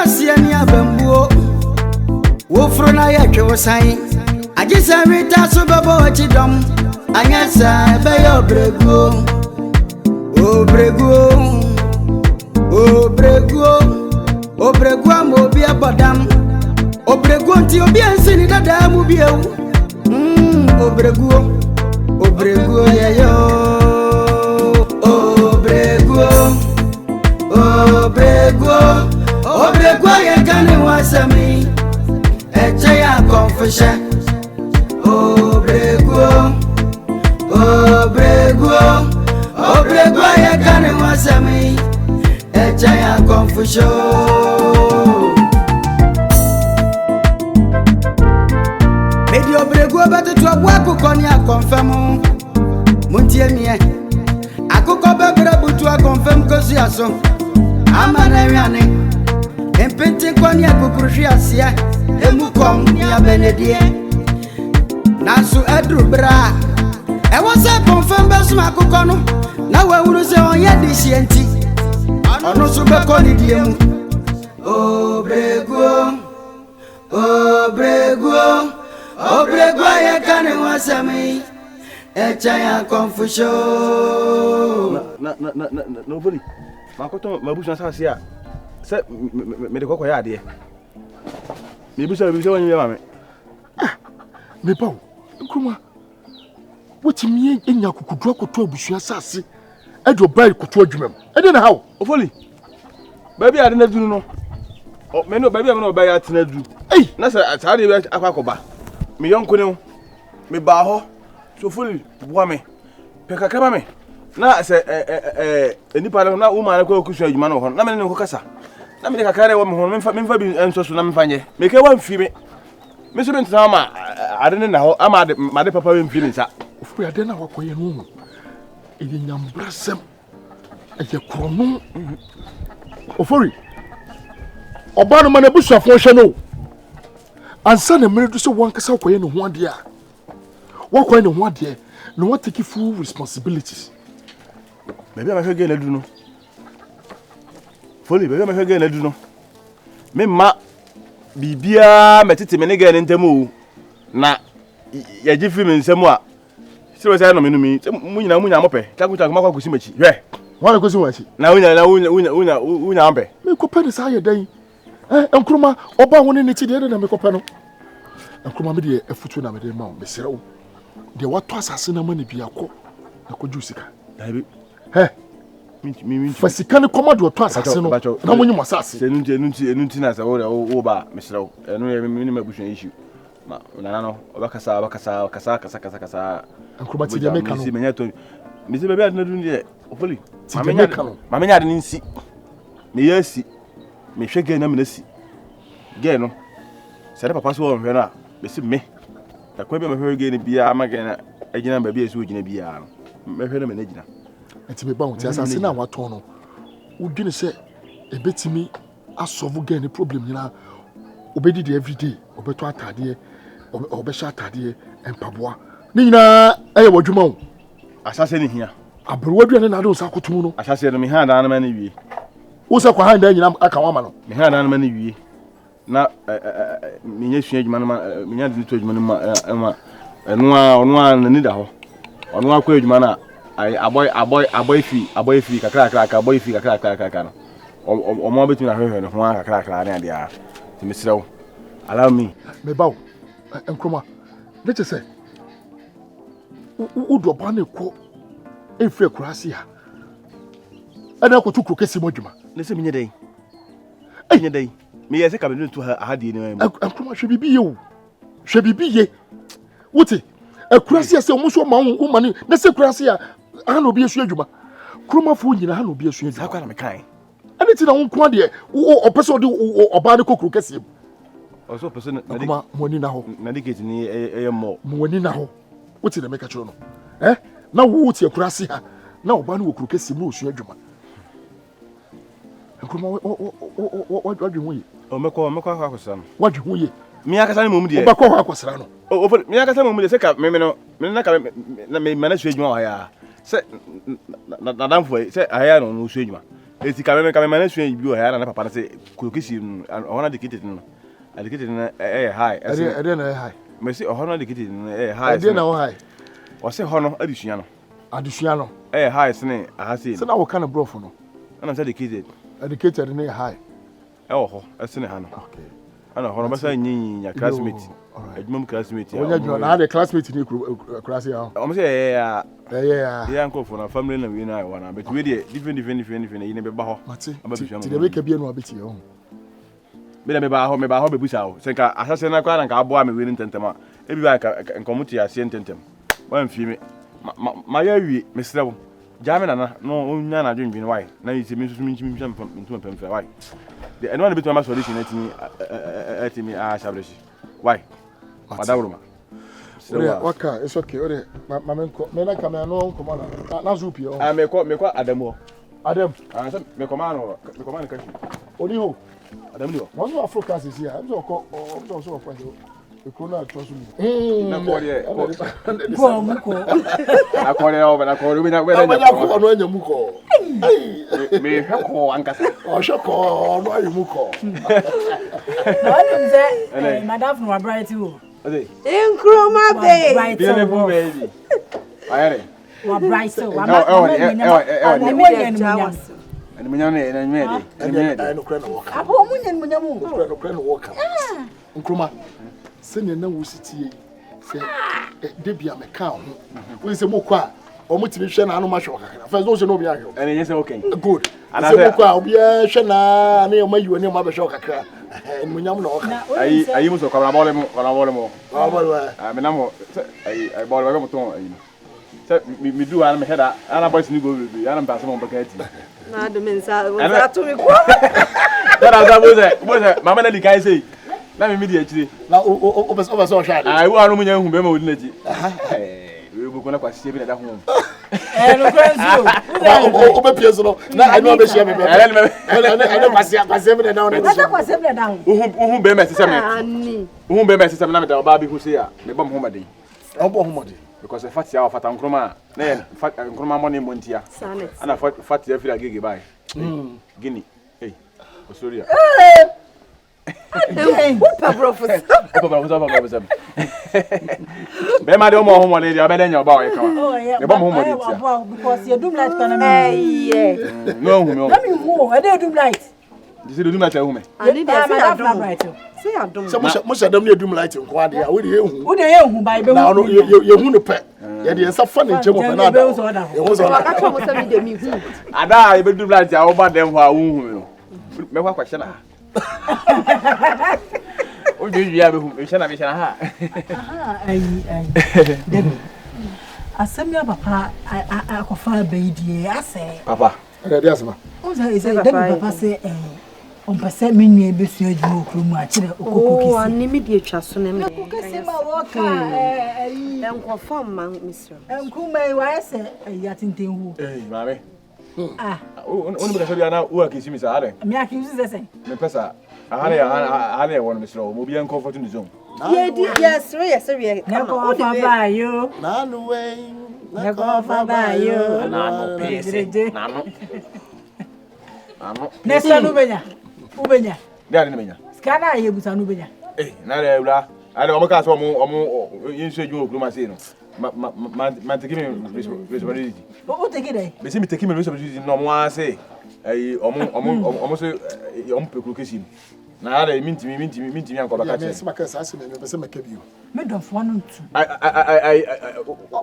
siani abambuo wofro na yetwe wosan agisa rita so babo chidom anyasa be obreguo obreguo mo bi abodam obreguo nti obi ansini dada mu biewu obreguo yeyo obreguo ye kane wasami eche ya confession obreguo ye kane wasami eche ya confession medi obreguo betutu abua kuko ni akonfemu muntie mie akụkọ bebere butu akonfem kosi aso amana wiane empente kwani akukruhwi asia emukom ni abenedie nasu edru bra ewo se konfem besu akụkọ no na wawuru se onye disienti onu su be koni die mu obreguo ye kane wasami echa ya confusion no boli makoto mabusu asase a se me de kokko ya ade me busu woni ma me me bawo nkruma wotimi enya kukudu akoto abusu asase edo bai koto adwumam ede na hawo ofoli baby ade na dunu no o me no baby am no bai atena duru na se atade be akwakoba me yonko ne me ba ho so fully boa me peka ba me na se enipa na wo ma na ko kusu adwuma no ho na me ne ko kasa na me de kakare wo me ho me fa bi enso so na me fanye me ke wa mfi me so be ntana ma ade ne na ho ama de ma de papa we mfi ni sa ofu ade na wakoye no ede nyambrasem eye krono ofori oba no ma na busuafo hwe no ansa na mere du so wankasa wakoye no ho ade a wakoye no ho ade no what take full responsibilities maybe am hwege na du no foli maybe am hwege na du no me ma bibia metete me ne ga ne ntemu na ya ji fi me nsemu a siro sai no me no mi munyina mope takuta kuma kwa kusimachi hwe wala kusimachi na unya ambe me ko pe sa ye dan enkruma oba woni ne ti de na me ko pe no enkruma me de afutu na me de ma o me serewo de wato asase na mani bia ko na ko jusika dabi mi fasika ne komado wato asase no na munyi mo asase enunti na sa wo ba me serewo enu ye me ni mabushun issue ma nana no kasa enkruma ti de me kanu si menya to mi se bebe adna dun de ofoli ma menya de nsi me yasi me hwege na me nasi ge no sere papa so wo hwe no a be si me da kwa be me hwege ne bia amage na agina ba bia so gina bia me hwe na me na gina enti me ba wo ti asase na wato no udwini se ebetimi asolve ge ne problem nyina Bediide every day obeto atade obesha atade empaboa ni nyina eye wadwuma wo asase ni hia abrowadua ne na do sakoto no asase no me ha da na ma ne wie wo se kwa ha da nyina aka wa ma no me ha da na ma ne wie na minya sua adwuma no ma minya de to adwuma no ma ono a na ni da ho ono akwa adwuma na aboy fi kakra aboy fi kakra no o mo betu na hwehwe no ho kakra na dia Mr. Allow me. Me bow. Enkroma. Let us say. Udo bane ko efre kurasi ha. Ana ko tukro kesi modwuma. Na se menye dai. Menye dai. Me yese ka be tu ha de ni ma. Enkroma hwe bibi ye o. Hwe bibi ye. Wuti. Kurasi ase omo so ma wo mani. Na se kurasi a ha no bi esu adwuma. Kroma fo nyina ha no bi esu adwuma. Akwa na me kai. Anita na wonko de o person de oba ne kokuru kese also person na kuma moni na ho na diketi ni mo moni na ho wuti na meka chiro no na wuti akurase ha na oba ne kokuru kese mu osu adwuma kuma wadwe ho yi o meko akosra no wadwe ho yi mi akasa ne mom de oba ko akosra no o mi akasa mom de se ka me no me na ka na me na su adwuma wa ya se na danfo se aya no su adwuma eti kame manage you bi o ha na papa na say kurokisi ona dedicated no dedicated na high ade na high me say ona dedicated na high ade na high o say hono adusua no high sene aha say na wo kana brofo no ana say dedicated na high ho sene ha no okay ana hono basa nyinya classmate adwuma classmate ya onya na the classmate ni class ya o me say yeah nkofo na family na we na wana but we dey different yi ne be ba ho ababisha ti de be ka bi no abeti ho me ba ho be busa ho se nka asase na kwa na nka abo me we ni ntentema e bi ba nkomuti ase ntentem wan fi me ma ya wi me srewo jame na no onya na dwendwen why na yi se me susu minchim ntuma pemfe why the anyone bit ma solution etimi establish why madawruma waka it's okay ore mamenko me na kama no nkomo na zupi o me ko adam so me komano kashi oni ho adam ni o wọ́n sọ Africa sisi ya ẹbí ọkọ ọsọ ọkọ ekuro náà tọ́ sún mi. na kọ́ọ̀rẹ́ bọ́ mu kọ́. na kọ́ọ̀rẹ́ ọ̀bẹ na kọ́ọ̀rẹ́ wíńdà wíńdà ọ̀bẹ náà kọ́ ọ̀nà ẹ̀yẹ̀ mu kọ́. mi hẹ́ kọ́ ankasa. ọ̀ṣọ́ kọ́ ọ̀nà ẹ̀yẹ̀ mu kọ́. na wọ́n tún sẹ́ madam fún wa bright o. Nkrumah Bay. Beautiful baby. Akyere. Wa bright o. Wa ma ẹni mo yàn ní ẹni mẹ́ẹ̀dẹ́. ẹnu kúrẹ́ na wọ́ọ̀kà. abo mu yẹn mu yẹn mu. kúrẹ́ na wọ́ọ̀kà. Nkrumah sẹ́ni ẹ̀ náà wọ́n sì tiẹ̀ sẹ́ débi àmì ká ọ̀hún wọ́n sẹ́ mo kọ́ a ọmọ tìmí hwẹ́ náà anuma hwẹ́ ọ̀kàkà fẹ́ sọ́ọ́ sẹ́ ní obi ahwẹ́. ẹni yẹn sẹ́ okay. Good. Sẹ́ mo kọ́ a obi hwẹ́ náà ní ọmọ yìí wọ́n ní ọmọ abẹ́hwẹ́ ọ̀kàkà ẹni mo nyam na ọ̀kà. ayi muso kọ́ra bọ́ọ̀lù mu. bọ́ọ̀lù wa. mi na mo ayi bọ́ọ̀lù wa mo tọ́n ayi sẹ́ mi du wa mi hẹ́ da ana boys ni go bebree ana mpase mo bẹ́kẹ́ ti. Na do mensa to me ko. Dara za boze mama na likai sei. Na me di akire. Na o be so hwa de. Ai wo anu munya hu be ma wodi na ji. We bu ko na kwasi bi na da hu. No crazy o be pie so no. Na anu be hia me be. Anu kwasi bi na da hu. Na kwasi bi na da hu. Uhu be me sese me. Ani. Uhu be me sese me na me da ba bi hu sei a. Me bom hu ma den. Obo hu ma den. Because the fat ya wa fata Nkrumah na ye Nkrumah money montia. Ana fat ya fira gege bai. Guinea. Hey. Osoria. Upa brofos. Be ma de o mo ho mo le dia be de nya ba o ye kan. Me bom ho mo de tia. Because you do light kana me. No hu me o. Na me hu, e dey do light. This is the do light hu me. Anita say adum right. Say adum. So mo shadam ne adum light nko ade a we de ehu. Wo de ehu ba be hu. Na no ye hu no pe. Ye de ensa fa ne nche mo pe na da. Ye ho so na. Aka mo say me de mi hu. Ada e be do light a wo ba dem ho a hu hu me no. Me kwa kwahye na. O ju ya be hu me hye na ha. Ai Debi. Asem ya papa akofa Bediide ase. Papa. Ade asema. O say Debi papa say on pese me nua besu adwuma okromu a kire okoko kisi. Oh, ani me de atwa so na me. Okokese ma woka Enko form man misro. Nkrumah wa ese yatintenhu. Mame. Ah. Onu be so dia na wo akisi mi sa ade. Me akizu sese. Me pesa. Ahane won misro. Mo bi en comfort in the zone. Yes, we. Na ko fa ba yo. Na no way. Na ko fa ba yo. Na no pese. Na no. Ano. Nesa no benya. Ubenya. Dia ni benya. Skana ye busa no benya. Na le ura. Ale o mo ka so omo yinsu adwuma okruma sei no. Ma take me responsibility. O take dey. Be say me take me responsibility no mo ase. Omo so omo pekuru kesi. Na ale mintimi anko baka che. Me se maka sa se me se maka biu. Me don fo no ntu.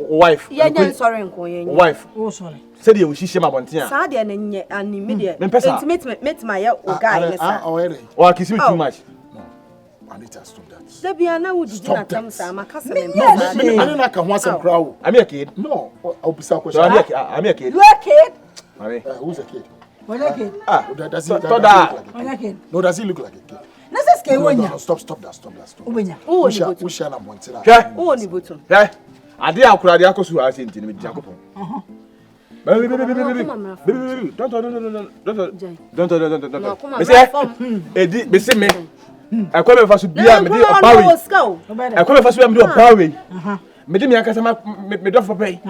Wife. Yeah, nyan sorry nko yen. Wife. Oh sorry. Say dey o hihye ma bonten a. Sa de na nye ani me de. Intimate ma ya o guy ni sa. Oh, really? O kiss me too much. Anita, stop that. Dabia na wo didi na tam sa maka se me. I don't like a once and crowd. I'm a kid. No, I'll be so So I'm a kid. You a kid? Mami. Who's a kid? What a kid? Does he look What like a kid? No, does he look like a kid? Nasa ske wonya. No, stop that. Ubenya. Oh, ni We share na montira. Oh, ni bottom. Yeah. Ade akura de akosu ase ntini me jakopon. Baby. Don't. Me say edi me say me. I come me fasu bia me dey opawe. I come me fasu bia me dey opawe. Me dey me akasa me do for pay. E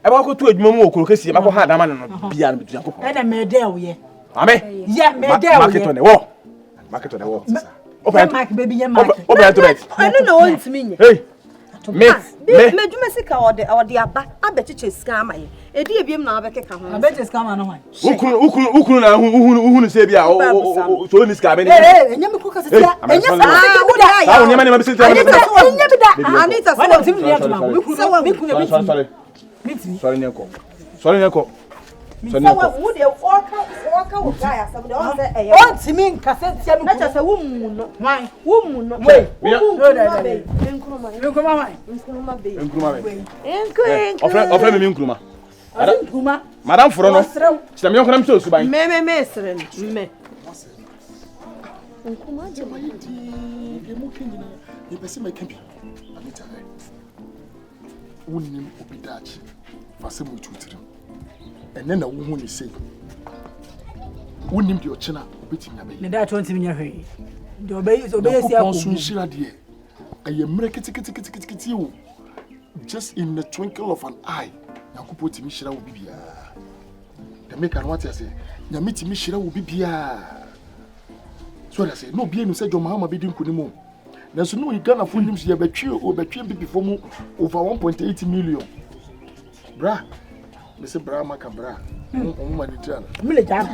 ba ko tu adwuma mu okuro kesi ma ko ha dama no bia me jakopon. E na me dey wo ye. Ame. Yeah, me there. Market on the wall. Market on the wall. Open mark baby, yeah mark. Open to bed. I don't know what to mean. Hey. Me Mesika or the aba. I bet you scam. A dear beam now. I bet you scam no one. Who na who say bia o so ni scam ni. Hey, nyame kuka se tia. Enya sa. Ah, nyame na me se tia. Anita, why don't you hear to now? Sorry nyeko. Sorry nyeko. So would you walk guy as somebody else say eh. On to me cassette tia me. Let us say woman no. Why? Woman no. Wait. Ofre me nkruma. Madam Foro no. Chita me yonkona me so suban. Me sere me. Nkuma je mai di mu kenyina. E pese me kambi. Anita. Wonim obidachi. Fase mu tutiri. Ene na wo hu ni sei. Wonim di ochina obetimya be. Ne da 20 minya hwe. Di obey si akọ. Konsu shira de. Aye mre kiti o. Just in the twinkle of an eye. Yakupo timi shira wo bibia. The make an what I say. Nyame timi shira wo bibia. So I say no be enu say jo mahama be din kunimu. Na so no Ghana for nim se betwe bibi for mu over 1.8 million. Bra. Me say bra maka bra. Humanitarian. Me le jam.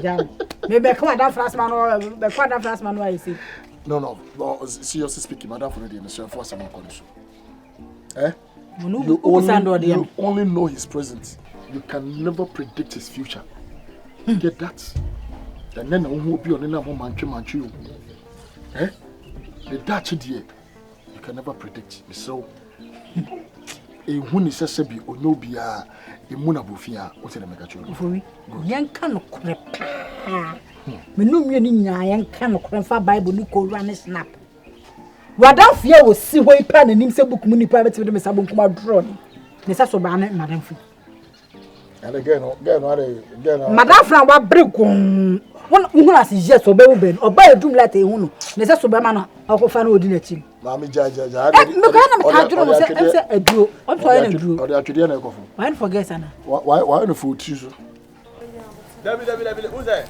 Jam. Me be come that fast man or be come that fast man why you see. No, seriously speaking, madam for the nation for some condition. Eh? You only know his present. You can never predict his future. Get that? And then who will be on any manchu. Eh? The Dutch dear. You can never predict. So when he says be or no be a munabufia, what's in the megachu? For me, young can crep. Menum you nya can crep Bible look run snap. Wadafia will see where pan and him say book money private with the sabon kuma drone. Nessa so ban madam free. And again, Madam Fran wa break one who has yes or ben or buy a doom like a hunu. Nessa so bamana or fan would in a chin. Mammy Jaja, a duo. I'm trying to do. Or the Atadwe coffee. Why forget Anna? Why the food tissue? Who's that?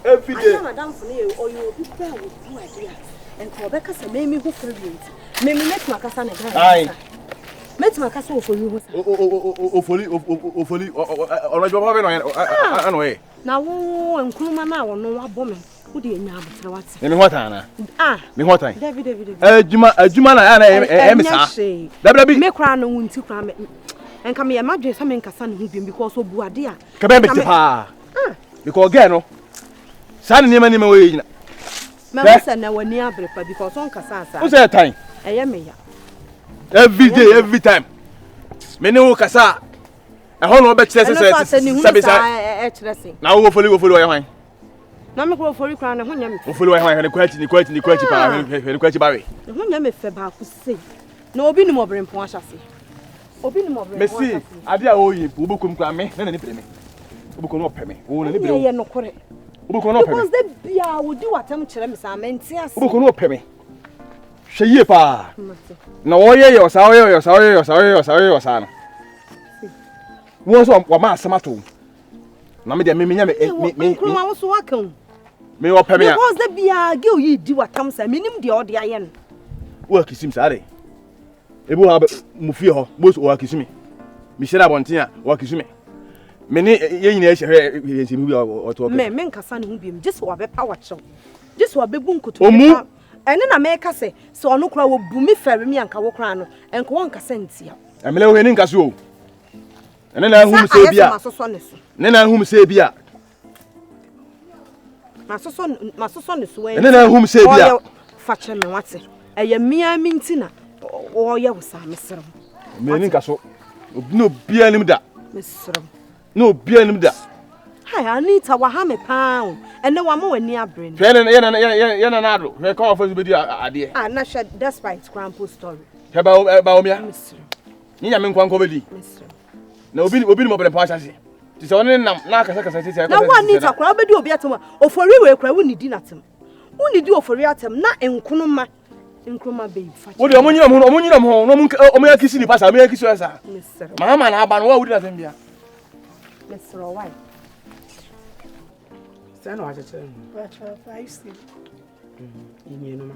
Every day. Madam for you or you will be fair with you idea. And Quebec has made me who brilliant. Maybe let my cousin again. Aye. Met my cousin for you. Hopefully, or anyway. Now, and Kruma now, no woman. Who do you know what? What, Anna? Me what time? David. Jumana, and make crown and wound to cram it. And come here, my dress, I mean, Cassan who been because of Buadia. Cabembe, because again, son, near many way. Mamma now were near Brepa because on Cassasa. Who's that time? I am here. Every day, every time. Menu Cassa. A whole bet says, now hopefully will follow my no me go for you crown ho nyame follow my and the question barry ho nyame fe ba ku sei na obi ni mo brempo ahase obi ni mo brempo ahase Messi ade a oyi obokum kwa me na ni preme obokum no peme wo na ni brem ye no kore obokum no peme because the bia wo di watam kire me sa menti ase obokum no peme hwe ye pa na wo ye yo sa no wo so wa ma asamato na me de me nya me kuma wo so wakan me wo peme ya because the bia ge oyi di watam sa minim de ode aye no wo kisim sa re ebu ha mu fie ho bo so wo kisimi mi shira bonten a wo kisimi me ni ye nyina ehwe yesi bi oto me nkasa ne hu bi just wo be power show just wo be bu nkoto ene na me ka se so ono kura wo bu mi fere mi anka wo kura no enko won kasa ntia emele wo ni nkasa o ene na hu se bia ne na hu se bia masoso ne so ene na hu se bia fa che me wate eye mia minti na wo ye wo sa mesrem me ni nkasa no bia nim da mesrem no bia nim da hai Anita wa ha me paa ene wa ma wani abre ye na na do he ka ofo be di ade na sha despite grandpa story he ba o mia mesrem ni nya me nkwanko be di mesrem na obi ni mo bele pa chase ti se woni nam na kasa ti se na wa Anita kura be di obi atem ofori we kura woni di natem woni di ofori atem na enkono ma Nkroma babe. What do you mean? I'm kissing the pass. I'm kissing you. Mama, I'm what would that be? Mr. White. Stand what I tell you. But I see. You know,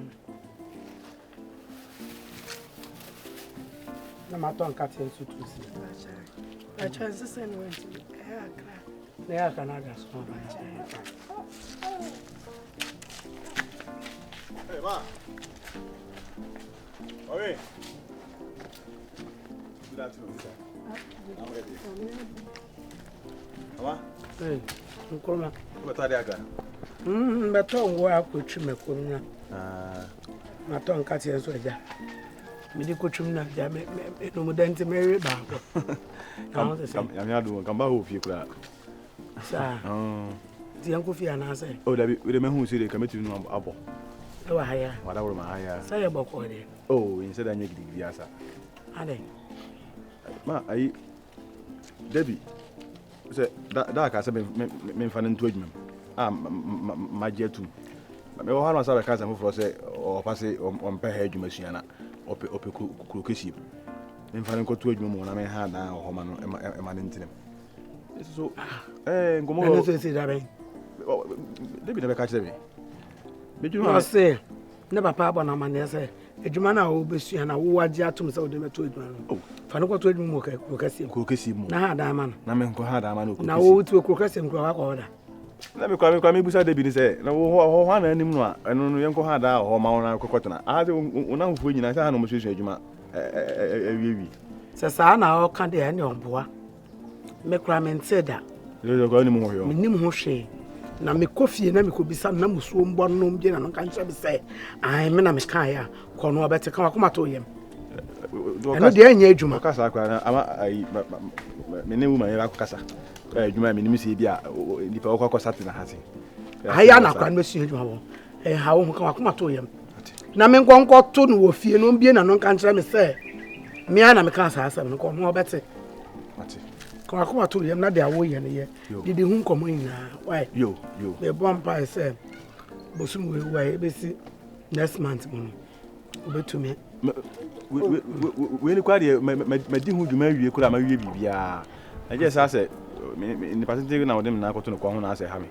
no matter on cutting to see. I chose the same way to they are Canada. Hey, ma. Okay. Good afternoon, sir. I'm ready. Mama? Hey, Nkroma. What are they again? But on work with Chimekuna. Not on cutting so. Medical Chimna, no more than to marry back. I'm not doing come back if you could. Sir, the Uncle Fiana say, oh, that with the man who said they commit to apple. Oh, higher. Whatever my higher. Say about what they. Oh, instead I make the answer. Are they? Ma, I Debbie. Say that I said, me fan into him. My dear too. Me wa hanu sabe kansa mo say o pase on pe head machine o pe krokesi. Me fan nko to adwuma mo na me ha na ho ma no e ma ntinem. So ngomo no say that be. Debbie na be catch me. Me You know say ne papa abona ma ne say adwuma na wo besua na wo agi atum say wo de meto adwuma no. Oh, fa no ko to adwuma mo krokesi mo. Na ha da ma no. Na me nko ha da ma no krokesi. Na wo tu krokesi nko wa ko da. Na me kwa me busa Debbie ni say na wo ha na anim no a eno no yenko ha da ho ma wona kokotona. A say una mfu nyina say ha no mo hwehwe adwuma wi. Se sa na o kan de ene omboa. Me kra me nteda. Yo ko ni mo ho yo. Me nim ho hwe. Na me kofie na me kobisa na musuo mbo no mbi na no kan hye be say ai me na me kan ya ko no obete kan akoma to yem. Eno de anya adwuma. Kasa akwa na ama ai me ne woman ya kasa. Adwuma me nim se bia nipa okwa sat na hase. Aya na akwa no mesu adwuma wo. Ha wo kan akoma to yem. Na me nkonko to no wo fie no mbi na no kan hye me say me ana me kan sa asem no ko no obete. Ati. Ko akoma to yem na de awo ye ne ye. Didi hu nkomo ina. Why? Yo. The vampire say bosum we why be see next month mo. Obetumi. We ni kwa de me di hu dwuma wie kura ma wie bibia. I just say ni patente na odem na akoto no kwa ho na say ha me.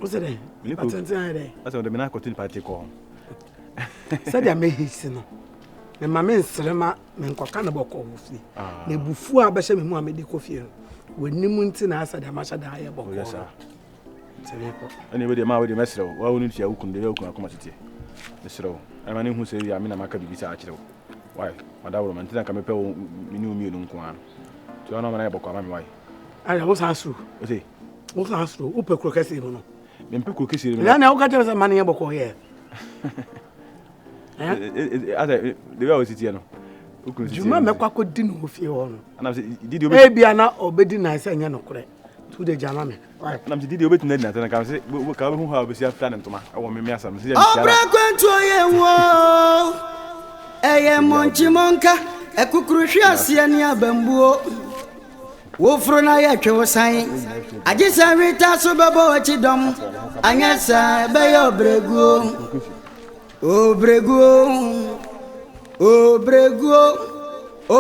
O se dey. Patente na dey. Asa odem na akoto ni patente ko. Say dia me hisi no. Me ma me nsrema me nkoka na boko wo fi. Na bufu a be hye me mu a me di kofie. Wanimu nti na asa dia ma hye da aye boko. Yes sir. Anyway, ma we dey mesro. Wa wonu tia ukun de ukun akoma tete. Mesro. I mani hu say ya me na maka bibisa a kire wo. Why? Madawro man tinka me pe wo mini umi no nko an. Ti ona mana e boko ama me why? Aya wo san suru. O say. Wo san suru. Wo pe krokesi no. Me pe krokesi me. Na na wo ka tell say man e boko here. Ada de we o sitie no. Ukun sitie. Juma me kwa ko di no ofie ho no. Ana say didi obi. E bia na obedi na say nya no kore. Tu de jama me. Why? Na me didi obi tun na na kan say ka hu ha obi afta ntoma. E wo me asam say ya. OBER3GUO ye wo. Eye monchi monka ekukuru hwe ase ani abambuo. Wo fro na ye twe wo san. Agisa rita so bebo wachi dom. Anyasa be ye OBER3GUO.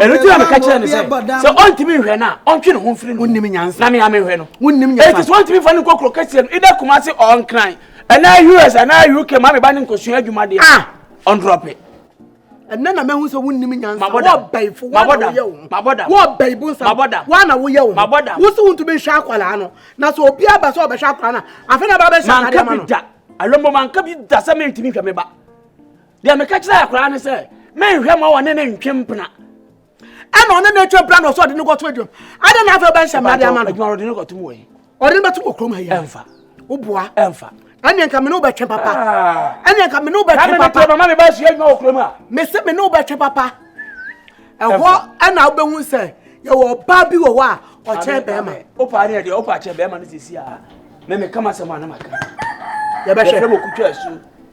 Eno ti am ka kire ne say so ontimi hwe na ontwe ne ho mfiri no wonnim nyansa na me ame hwe no wonnim nyansa it is ontimi fa ne kokro kase no ida kuma se on cry ana US ana UK ma me ba ne nkosua adwuma de on drop it enne na mehu so wonnim nyansa wo baifo maboda wo baibu nsa wo na wo ye wo wo so wontu be hwa akwala no na so obi aba so obehwa akwala na afa na ba be hwa na de ma no alombo man ka bi da sa me ntimi hwa me ba de me ka kire akwala ne say me hwa ma wo ne ntwempna ana ona na twa plan so de ne goto adwum ada na afa ba nhyam na de ama no adwuma de ne goto mu we ode ne beto okrom ha ya emfa oboa emfa anya nka me no betwe papa anya nka me no betwe papa mama me ba su adwuma okrom ha me se me no betwe papa eho ana obehu se ye wo ba bi wo wa o che be ma opa ne de opa che be ma no sisi a me kama se ma na maka ye be hwe mo kutwa asu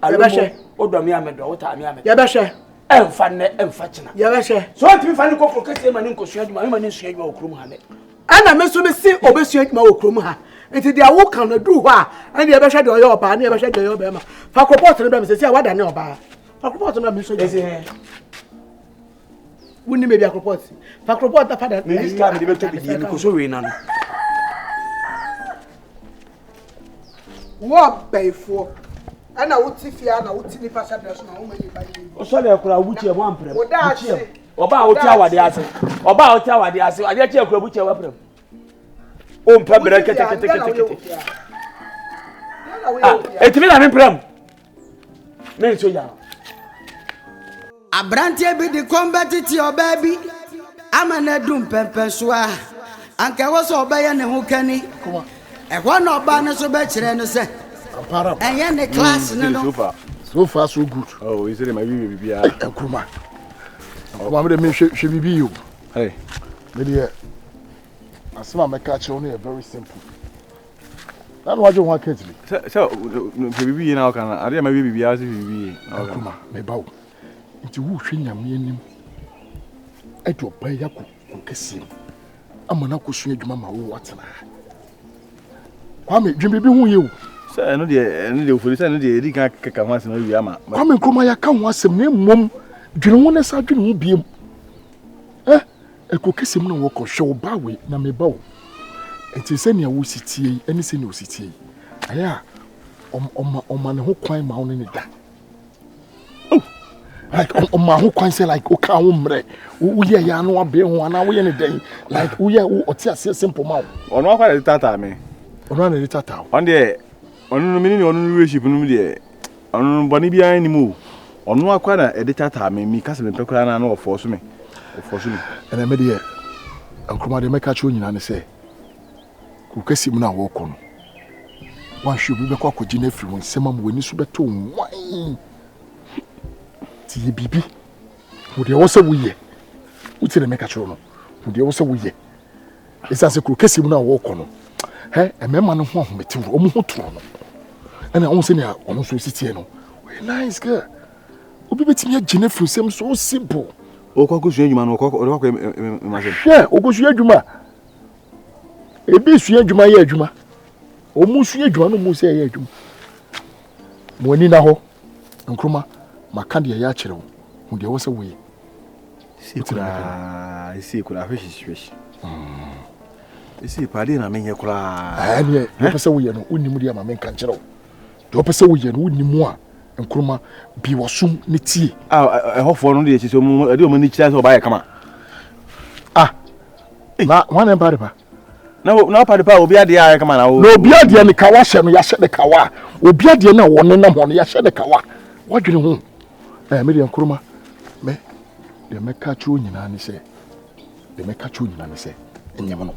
ye be hwe odom ya me do wota me ya me ye be hwe emfa ne emfa china ye be hwe so timi fa ne kokro kase ma ne nkosua adwuma me ma ne sua adwuma okrom ha ne ana me so me si obesua adwuma okrom ha enti dia wo kan na du ho a ene ye be hwe de oyo oba ne ye be hwe de oyo be ma fa koport ne be me se si a wada ne oba Pakropot na me so. Ese. Wuni me bia pakropot. Pakropot ta father. Me this time me be to be me ko so we na no. Wo bayfo. Ana wuti fia na wuti ni pasha dress na wo mani bayi. O so le kura wuchi e mo amprem. Wo da ase. Oba o ti awade ase. Oba o ti awade ase. Ade chi akura buchi e wapram. O mpa bere kete. Etimi na me pram. Me so ya. Abrantie bi di competitive obabi. Amana dum pempen so a. Anka wo so obaye ne ho kani. Ehwo na oba ne so be kire no se. Ampara. Enye ne class ne no. So far so good. Oh, is it my baby bia? Nkruma. Nkruma me de me hwe bibi yo. Hey. Me de asema me ka che no very simple. Na no waje ho aketli. So baby na kan ade my baby bia so baby. Nkruma me bawo. Nti wo hwe nyame anim. Edo ba yakọ kesim. Amana ko sua adwuma ma wo watena. Kwame dwem bibi hu ye o. Say no de ofori say no de edi kan keka ho asem wi ama. Kwame Nkruma ya ka ho asem na mmom dwene ho na sa dwene ho biem. Eko kesim na wo ko hwe ba we na me bawo. Enti se ne wo sitie eni se ne wo sitie. Aya oma ne ho kwan ma wo ne da. Like on my who can say like okay umre wo ye ya no abe ho ana wo ye ne den like wo ye wo oti ase simple ma Ono akwa de tata me. ono na de tata On de ono mini ni ono relationship no me de ono boni bia ani mu. Ono akwa na de tata me mi kase me pekura na na ofo so me. Ofo so me. ene me de Nkruma de meka cho nyina ne se ku kasim na wo ko no wan hwe bi be kwa kogi na firi won sema mo wani so beto wan ti bibi wo de wo se wo ye uti de meka cho no wo de wo se wo ye isa se ku kasim na wo ko no emema no ho ahometi wo mo ho to no ena won se ne ono so sitie no we nice girl obi betimi agine firi sem so simple Okoko sua adwuma no okoko imagine. Hwe okosua adwuma ebi sua adwuma ye adwuma omu sua adwuma no mu se ye adwuma mo ani na ho Nkruma maka de ya kire wo mu de wo se wo ye Sikura hwehwehwe. Isi pade na menye kura. Ne yo pese wo ye no unnim de ama men kan kire wo de pese wo ye no unnim a Nkruma bi wosum ne tie ehofo no de chiso mu ade o mani kira so ba ye kama. Na wan en pade pa Na pade pa obi ade ya kama na wo. na obi ade ne kawa hye no ya hye de kawa obi ade na wonne na ho no ya hye de kawa wadwene ho me de Nkruma me de meka cho nyina ne se enyem no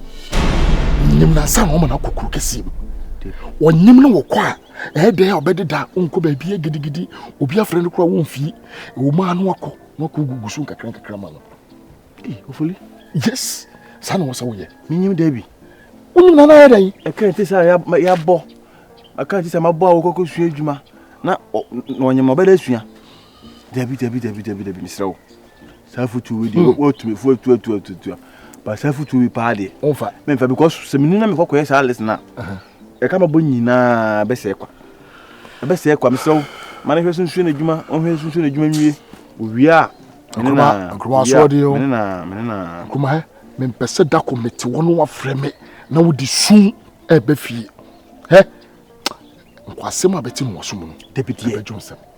nyim na sa no ma na kokuru kesim wonyim no wo kwa de obededa onko ba bia gidigidi obi afre no kura wo mfi wo ma no akọ no ko gugusu kakra ma no Ofuli. yes sa no so wo ye Minyim David. unyim na na ya dan E kan ti sa ya bo. Aka ti sa ma bo a okoko sua adwuma. Na onyem obeda sua. David misrawo. Sa futu we di wo tumi fu atu. Ba sa futu we pa de. onfa Me fa because se menina me kokoye sa listen na. E ka ma bo nyina be se kwa misrawo. Mane hwe sunsu na adwuma, on hwe sunsu na adwuma nwie. Owia Nkruma so de yo menena Nkruma he me mpese da komiti wono afre me na wo di sun e be fie nkwasem abeti no wosom no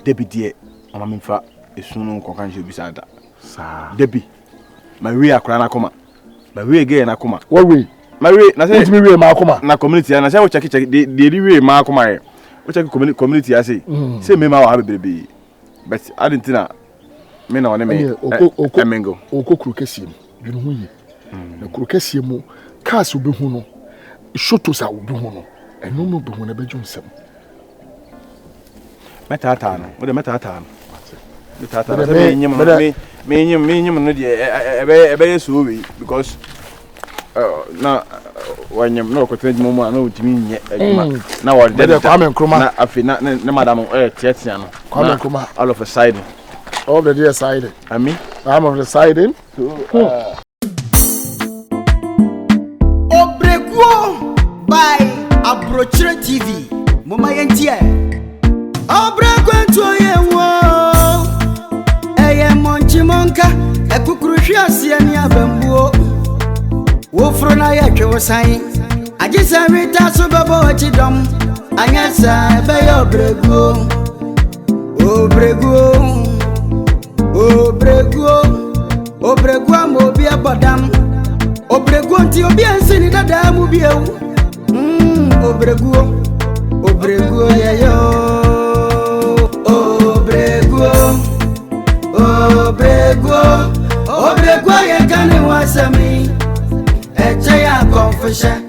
Bediide ama me fa esun no konkan je bi sa da sa debi ma we akra na koma ma we ge na koma what way ma we na say me we ma koma na community na say wo check de we ma koma e wo check community ya say say me ma wa bebrebe but adentina me na one me emengo okokuru kesim dwene hu yi na kuru kesim mu cars obehu no shotos a obehu no eno mo behu na beju nsem metata no wo de metata no metata me nyim no de ebe yeso we because na wanyam no ko tene mu na otimi nye adwuma na wo de Kwame Nkruma na afi na madam tietia no Kwame Nkruma all of a side all the day side I mean I'm of the siding OBER3GUO by Akyere TV. Mama yentie. OBER3GUO nto ye wo. hwiase ani abambuo wo fro na ye twe wo san agisa rita so babo chidom anyasa be yo breguo obreguo mo bi abodam obreguo nti obi ansini dada mu biewu obreguo yeyo obreguo ye kani wasami eche ya confession